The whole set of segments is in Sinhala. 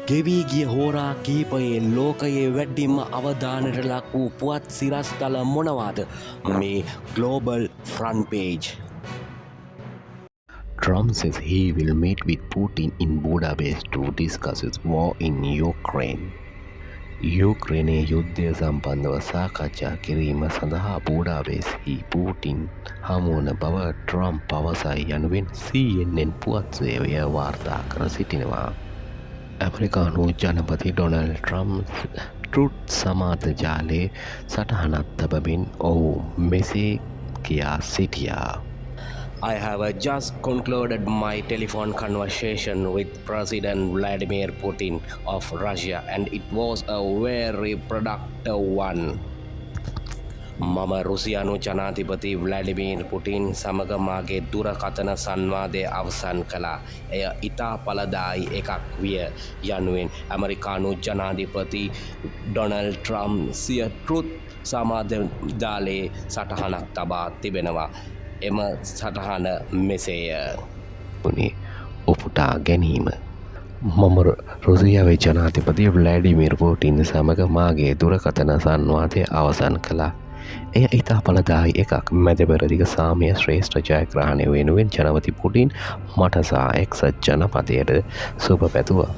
ගෙවී ගිය හෝරා කීපයේ ලෝකයේ වැඩ්ඩිම අවධානයට ලක් වූ පුවත් සිරස්තල මොනවාද මේ global front page. Trump says he will meet with Putin in Budapest to discuss his war in Ukraine. යුක්‍රේනයේ යුද්ධය සම්බන්ධව සාකච්ඡා කිරීම සඳහා බූඩාපෙස්ට්හි පූටින් හමුවන බව ට්‍රම්ප් පවසයි යනුවෙන් CNN පුවත් සේවය වාර්තා කර සිටිනවා. ඇමරිකානු ජනපති ඩොනල්ඩ් ට්‍රම්ප් ට්‍රුත් සමාජ ජාලයේ සටහනක් තබමින් ඔහු මෙසේ කියා සිටියා. I have just concluded my telephone conversation with President Vladimir Putin of Russia and it was a very productive one. මම රුසියානු ජනාධිපති ව්ලැඩිමීර් පුටින් සමග මාගේ දුරකථන සංවාදය අවසන් කළා. එය ඉතා ඵලදායි එකක් විය යනුවෙන් ඇමරිකානු ජනාධිපති ඩොනල්ඩ් ට්‍රම්ප් සිය ට්‍රුත් සමාජ ජාලයේ සටහනක් තබා තිබෙනවා. එම සටහන මෙසේය. ඔපුටා ගැනීම. මම රුසියාවේ ජනාධිපති ව්ලැඩිමීර් පුටින් සමග මාගේ දුරකථන සංවාදය අවසන් කළා. එය ඉතා ඵලදායි එකක්. මැදපෙරදිග සාමය ශ්‍රේෂ්ඨ ජයග්‍රහණය වෙනුවෙන් ජනපති පුටින් මට සහ එක්සත් ජනපදයට සුබ පැතුවා.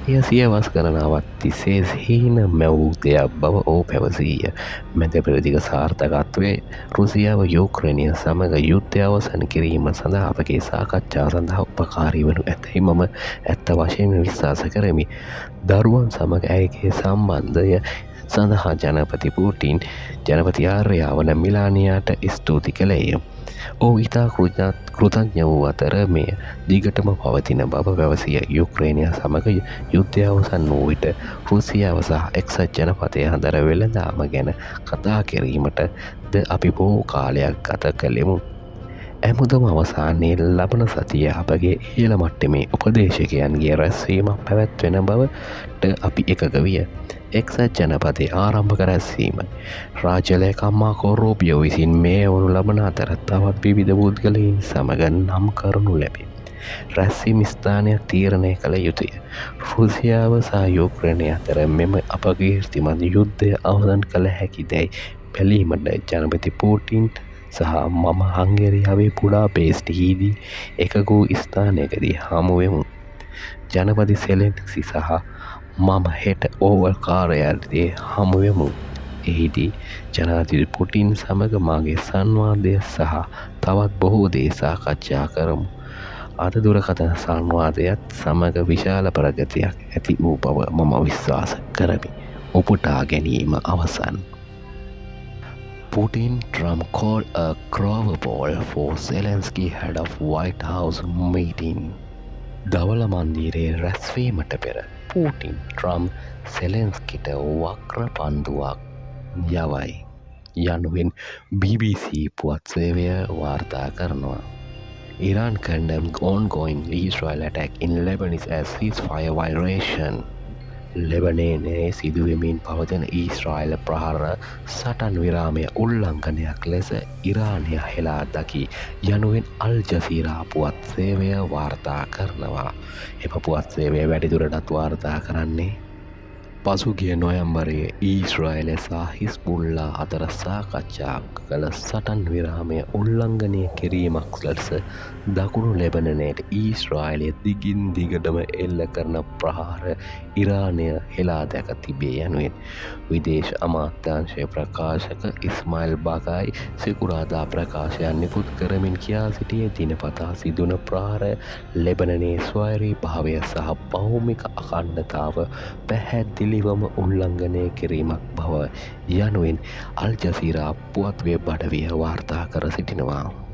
එය සියවස් ගණනාවක් තිස්සේ හීන මැවූ දෙයක් බව ඔහු පැවසීය. මැදපෙරදිග සාර්ථකත්වය රුසියාව යුක්‍රේනය සමග යුද්ධය අවසන් කිරීම සඳහා අපගේ සාකච්ඡා සඳහා උපකාරී වනු ඇතැයි මම ඇත්ත වශයෙන්ම විශ්වාස කරමි. දරුවන් සමග ඇයගේ සම්බන්ධය සඳහා ජනපති පුටින් ජනපති ආර්යාවන මිලානියාට ස්තුති කළේය. ඔහු ඉතා කෘතඥ වූ අතර මෙය දිගටම පවතින බව පැවසිය. යුක්‍රේනය සමග යුද්ධය අවසන් වූ විට රුසියාව සහ එක්සත් ජනපදය අතර වෙළඳාම ගැන කතා කිරීමට ද අපි බොහෝ කාලයක් ගත කළෙමු. ඇමුදම අවසානයේ ලබන සතිය අපගේ ඉහළ මට්ටමේ උපදේශකයන්ගේ රැස්වීමක් පැවැත්වෙන බවට අපි එකග විය. එක්සත් ජනපදයේ ආරම්භක රැස්වීම රාජ්‍යලේකම්මා කෝරෝපියෝ විසින් මේ වනු ලබන අතර තවත් විවිධ පුද්ගලයින් සමග නම් කරනු ලැබේ. රැස්වීම ස්ථානයක් තීරණය කළ යුතුය. රුසියාව සහ යුක්‍රේනය අතර මෙම අපකීර්තිමත් යුද්ධය අවසන් කළ හැකි දැයි බැලීමට ජනපති පුටින් සහ මම හංගේරියාවේ බුඩාපෙස්ට්හිදී එකගු ස්ථානයකදී හමුවෙමු. ජනපති සෙලෙන්ස්කි සහ මම හෙට ඕවල් කාර්යාලයේ හමුවෙමු. එහිදී ජනාධිපති පුටින් සමග මාගේ සංවාදය සහ තවත් බොහෝ දේ සාකච්ඡා කරමු. අද දුරකථන සංවාදයත් සමග විශාල ප්‍රගතියක් ඇති වූ බව මම විශ්වාස කරමි. උපුටා ගැනීම අවසන්. Putin Trump called a curveball for Zelensky head of White House meeting. දවල මන්දිරයේ රැස්වීමට පෙර පූටින් ට්‍රම්ප් සෙලෙන්ස්කිට වක්‍ර පන්දුවක් යවයි යනුවෙන් BBC පුවත් සේවය වාර්තා කරනවා. Iran condemned ongoing Israel attack in Lebanese as ceasefire violation. ලෙබනේනයේ සිදුවමින් පවතින ඊශ්‍රායල ප්‍රහාර සටන් විරාමය උල්ලංඝනයක් ලෙස ඉරානය හෙලා දකි යනුවෙන් අල් ජසීරා පුවත් සේවය වාර්තා කරනවා. එම පුවත් සේවය වැඩිදුරටත් වාර්තා කරන්නේ පසුගිය නොයම්බරයේ ඊශ්‍රායල සහ හිස්බුල්ලා අතර සාකච්ඡා කළ සටන් විරාමය උල්ලංඝනය කිරීමක් ලෙස දකුණු ලෙබනනයට ඊශ්‍රායලය දිගින් දිගටම එල්ල කරන ප්‍රහාර ඉරානය හෙලා දැක තිබේ යනුවෙන් විදේශ අමාත්‍යාංශය ප්‍රකාශක ඉස්මායිල් බගයි සිකුරාදා ප්‍රකාශයක් නිකුත් කරමින් කියා සිටියේ දිනපතා සිදුවන ප්‍රහාර ලෙබනනයේ ස්වෛරී භාවය සහ භෞමික අඛණ්ඩතාව පැහැදිලිවම උල්ලංඝනය කිරීමක් බව යනුවෙන් අල් ජසීරා පුවත් වෙබ් අඩවිය වාර්තා කර සිටිනවා.